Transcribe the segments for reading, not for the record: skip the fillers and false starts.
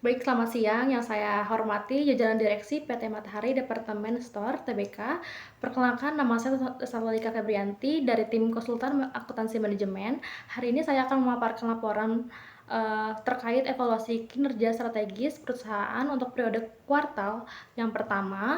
Baik, selamat siang. Yang saya hormati jajaran direksi PT Matahari Departemen Store Tbk. Perkenalkan, nama saya Salika Febrianti dari tim konsultan akuntansi manajemen. Hari ini saya akan memaparkan laporan terkait evaluasi kinerja strategis perusahaan untuk periode kuartal yang pertama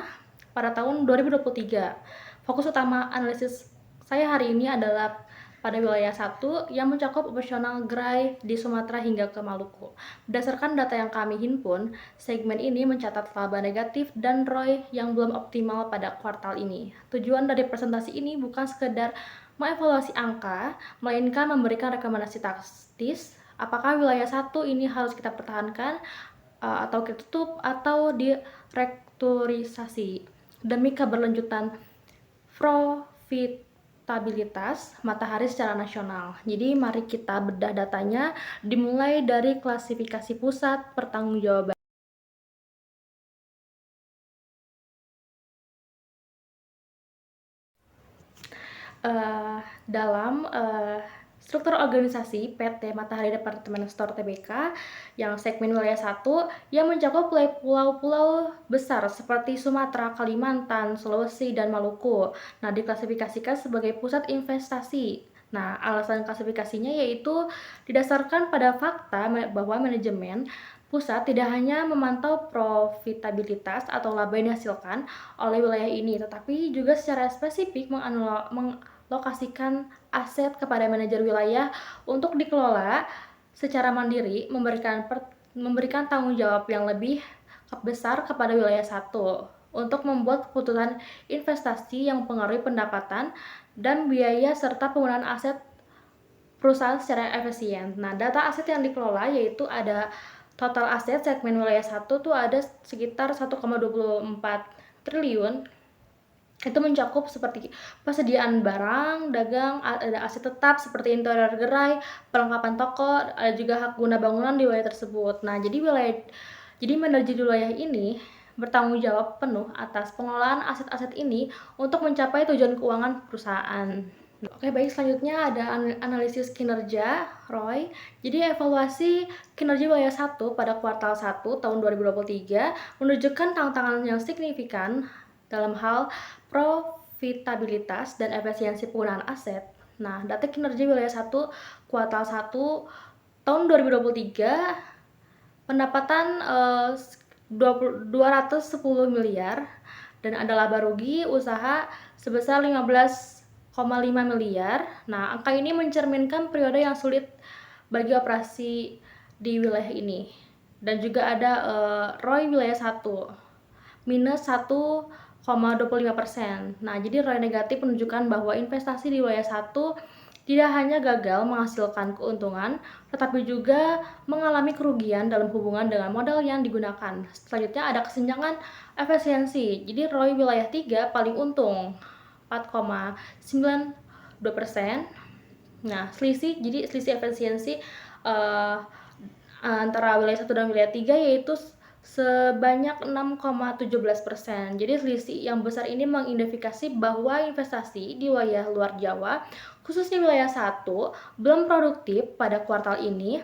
pada tahun 2023. Fokus utama analisis saya hari ini adalah pada wilayah 1 yang mencakup operasional gerai di Sumatera hingga ke Maluku. Berdasarkan data yang kami himpun, segmen ini mencatat laba negatif dan ROI yang belum optimal pada kuartal ini. Tujuan dari presentasi ini bukan sekedar mengevaluasi angka, melainkan memberikan rekomendasi taktis apakah wilayah 1 ini harus kita pertahankan atau kita tutup atau direkturisasi demi keberlanjutan profitabilitas Matahari secara nasional. Jadi mari kita bedah datanya, dimulai dari klasifikasi pusat pertanggungjawaban. Dalam struktur organisasi PT Matahari Departemen Store Tbk yang segmen wilayah 1 yang mencakup pulau-pulau besar seperti Sumatera, Kalimantan, Sulawesi, dan Maluku. Nah, diklasifikasikan sebagai pusat investasi. Nah, alasan klasifikasinya yaitu didasarkan pada fakta bahwa manajemen pusat tidak hanya memantau profitabilitas atau laba yang dihasilkan oleh wilayah ini, tetapi juga secara spesifik mengalokasikan aset kepada manajer wilayah untuk dikelola secara mandiri, memberikan tanggung jawab yang lebih besar kepada wilayah 1 untuk membuat keputusan investasi yang mempengaruhi pendapatan dan biaya serta penggunaan aset perusahaan secara efisien. Nah, data aset yang dikelola yaitu ada total aset segmen wilayah 1 tuh ada sekitar 1,24 triliun. Itu mencakup seperti persediaan barang, dagang, ada aset tetap seperti interior gerai, perlengkapan toko, ada juga hak guna bangunan di wilayah tersebut. Nah, jadi manajer wilayah ini bertanggung jawab penuh atas pengelolaan aset-aset ini untuk mencapai tujuan keuangan perusahaan. Oke, baik, selanjutnya ada analisis kinerja ROI. Jadi evaluasi kinerja wilayah 1 pada kuartal 1 tahun 2023 menunjukkan tantangan yang signifikan dalam hal profitabilitas dan efisiensi penggunaan aset. Nah, data kinerja wilayah 1 kuartal 1 tahun 2023 pendapatan 210 miliar dan ada laba rugi usaha sebesar 15,5 miliar. Nah, angka ini mencerminkan periode yang sulit bagi operasi di wilayah ini. Dan juga ada ROI wilayah 1 minus 1,25%. Nah, jadi ROI negatif menunjukkan bahwa investasi di wilayah 1 tidak hanya gagal menghasilkan keuntungan, tetapi juga mengalami kerugian dalam hubungan dengan modal yang digunakan. Selanjutnya ada kesenjangan efisiensi. Jadi ROI wilayah 3 paling untung 4,92%. Nah, selisih efisiensi antara wilayah 1 dan wilayah 3 yaitu sebanyak 6,17%. Jadi selisih yang besar ini mengindikasi bahwa investasi di wilayah luar Jawa, khususnya wilayah 1, belum produktif pada kuartal ini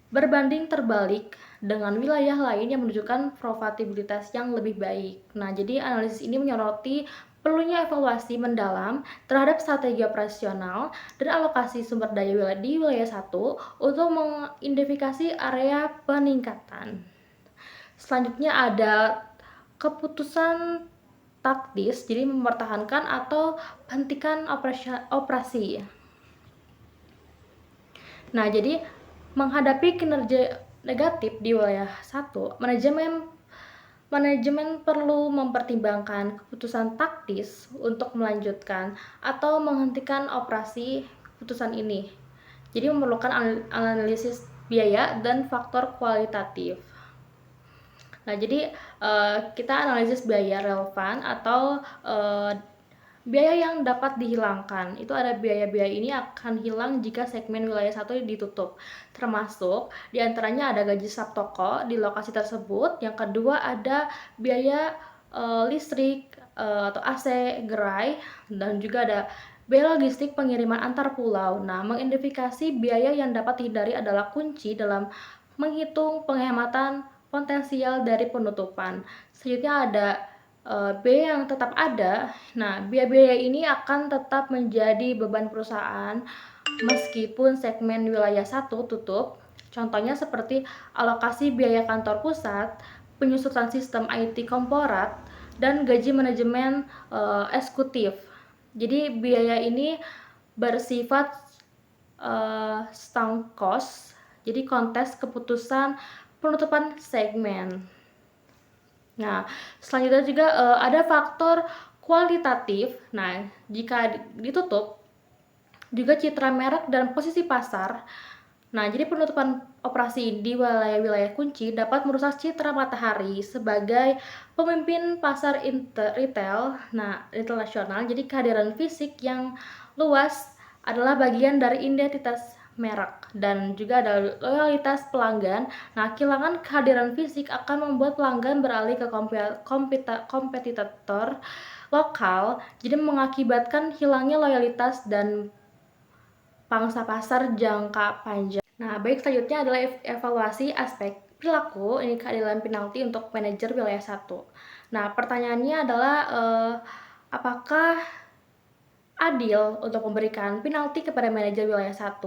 berbanding terbalik dengan wilayah lain yang menunjukkan profitabilitas yang lebih baik. Nah, jadi analisis ini menyoroti perlunya evaluasi mendalam terhadap strategi operasional dan alokasi sumber daya di wilayah 1 untuk mengidentifikasi area peningkatan. Selanjutnya ada keputusan taktis, jadi mempertahankan atau hentikan operasi. Nah, jadi menghadapi kinerja negatif di wilayah 1, manajemen perlu mempertimbangkan keputusan taktis untuk melanjutkan atau menghentikan operasi keputusan ini. Jadi memerlukan analisis biaya dan faktor kualitatif. Nah, jadi kita analisis biaya relevan atau biaya yang dapat dihilangkan. Itu ada biaya-biaya ini akan hilang jika segmen wilayah 1 ditutup. Termasuk diantaranya ada gaji staf toko di lokasi tersebut. Yang kedua ada biaya listrik atau AC gerai, dan juga ada biaya logistik pengiriman antar pulau. Nah, mengidentifikasi biaya yang dapat dihindari adalah kunci dalam menghitung penghematan potensial dari penutupan. Selanjutnya ada biaya yang tetap ada. Nah, biaya-biaya ini akan tetap menjadi beban perusahaan meskipun segmen wilayah 1 tutup. Contohnya seperti alokasi biaya kantor pusat, penyusutan sistem IT korporat, dan gaji manajemen eksekutif. Jadi biaya ini bersifat sunk cost, jadi kontes keputusan penutupan segmen. Nah, selanjutnya juga ada faktor kualitatif. Nah, jika ditutup, juga citra merek dan posisi pasar. Nah, jadi penutupan operasi di wilayah-wilayah kunci dapat merusak citra Matahari sebagai pemimpin pasar retail, internasional. Jadi kehadiran fisik yang luas adalah bagian dari identitas merek dan juga ada loyalitas pelanggan. Nah, kehilangan kehadiran fisik akan membuat pelanggan beralih ke kompetitor lokal, jadi mengakibatkan hilangnya loyalitas dan pangsa pasar jangka panjang. Nah, baik, selanjutnya adalah evaluasi aspek perilaku ini keadilan penalti untuk manajer wilayah 1. Nah, pertanyaannya adalah apakah adil untuk memberikan penalti kepada manajer wilayah 1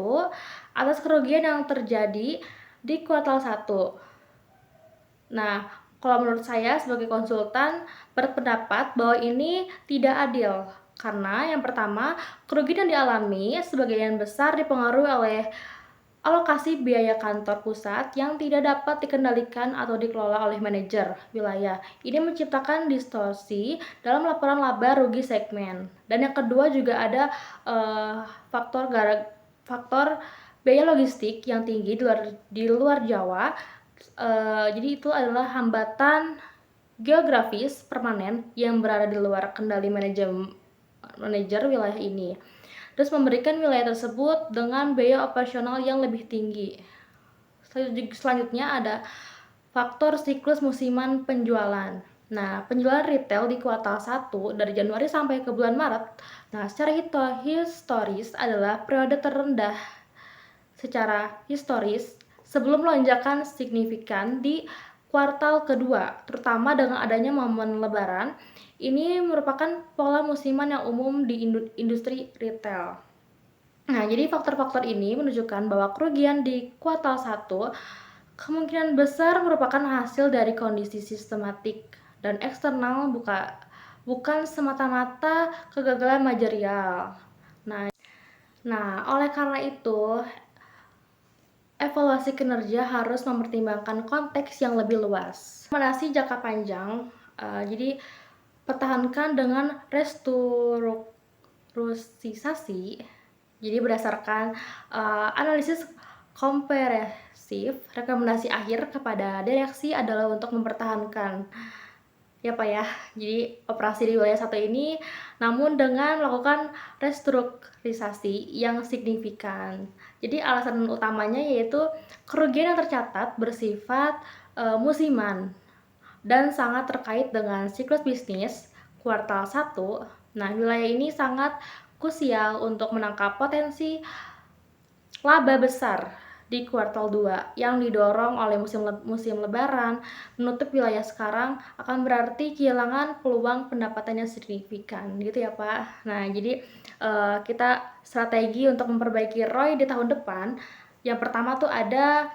atas kerugian yang terjadi di kuartal 1. Nah, kalau menurut saya sebagai konsultan berpendapat bahwa ini tidak adil. Karena yang pertama, kerugian yang dialami sebagian besar dipengaruhi oleh alokasi biaya kantor pusat yang tidak dapat dikendalikan atau dikelola oleh manajer wilayah. Ini menciptakan distorsi dalam laporan laba rugi segmen. Dan yang kedua juga ada faktor biaya logistik yang tinggi di luar Jawa. Jadi itu adalah hambatan geografis permanen yang berada di luar kendali manajer wilayah ini. Terus memberikan wilayah tersebut dengan biaya operasional yang lebih tinggi. Selanjutnya ada faktor siklus musiman penjualan. Nah, penjualan retail di kuartal 1 dari Januari sampai ke bulan Maret, nah secara historis adalah periode terendah secara historis sebelum lonjakan signifikan di kuartal kedua, terutama dengan adanya momen lebaran. Ini merupakan pola musiman yang umum di industri retail. Nah, jadi faktor-faktor ini menunjukkan bahwa kerugian di kuartal 1 kemungkinan besar merupakan hasil dari kondisi sistematik dan eksternal, bukan semata-mata kegagalan manajerial. Nah, oleh karena itu, evaluasi kinerja harus mempertimbangkan konteks yang lebih luas. Rekomendasi jangka panjang, jadi pertahankan dengan restrukturisasi. Jadi berdasarkan analisis komprehensif, rekomendasi akhir kepada direksi adalah untuk mempertahankan jadi operasi di wilayah 1 ini, namun dengan melakukan restrukturisasi yang signifikan. Jadi alasan utamanya yaitu kerugian yang tercatat bersifat musiman dan sangat terkait dengan siklus bisnis kuartal 1. Nah, wilayah ini sangat krusial untuk menangkap potensi laba besar di kuartal 2 yang didorong oleh musim lebaran. Menutup wilayah sekarang akan berarti kehilangan peluang pendapatan yang signifikan, gitu ya Pak. Nah, jadi kita strategi untuk memperbaiki ROI di tahun depan. Yang pertama tuh ada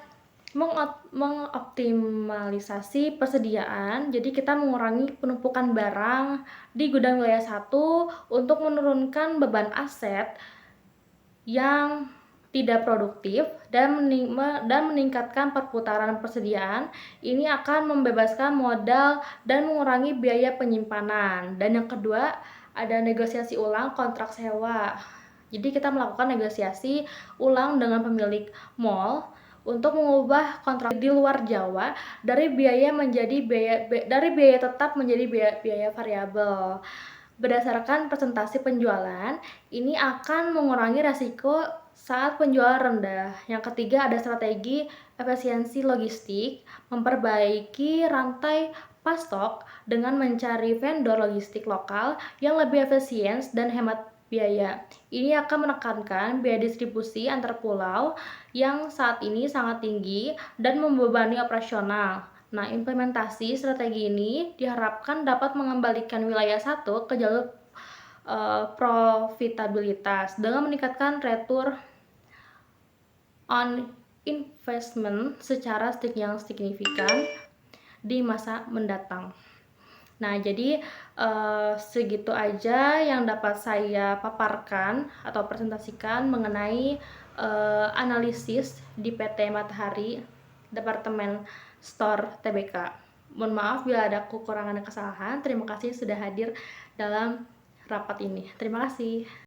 mengoptimalisasi persediaan. Jadi kita mengurangi penumpukan barang di gudang wilayah 1 untuk menurunkan beban aset yang tidak produktif dan meningkatkan perputaran persediaan. Ini akan membebaskan modal dan mengurangi biaya penyimpanan. Dan yang kedua, ada negosiasi ulang kontrak sewa. Jadi kita melakukan negosiasi ulang dengan pemilik mall untuk mengubah kontrak di luar Jawa dari biaya tetap menjadi biaya variabel. Berdasarkan presentasi penjualan, ini akan mengurangi risiko saat penjualan rendah. Yang ketiga ada strategi efisiensi logistik, memperbaiki rantai pasok dengan mencari vendor logistik lokal yang lebih efisien dan hemat biaya. Ini akan menekankan biaya distribusi antar pulau yang saat ini sangat tinggi dan membebani operasional. Nah, implementasi strategi ini diharapkan dapat mengembalikan wilayah 1 ke jalur profitabilitas dengan meningkatkan return on investment secara yang signifikan di masa mendatang. Nah, jadi segitu aja yang dapat saya paparkan atau presentasikan mengenai analisis di PT Matahari Departemen Store TBK. Mohon maaf bila ada kekurangan dan kesalahan. Terima kasih sudah hadir dalam rapat ini. Terima kasih.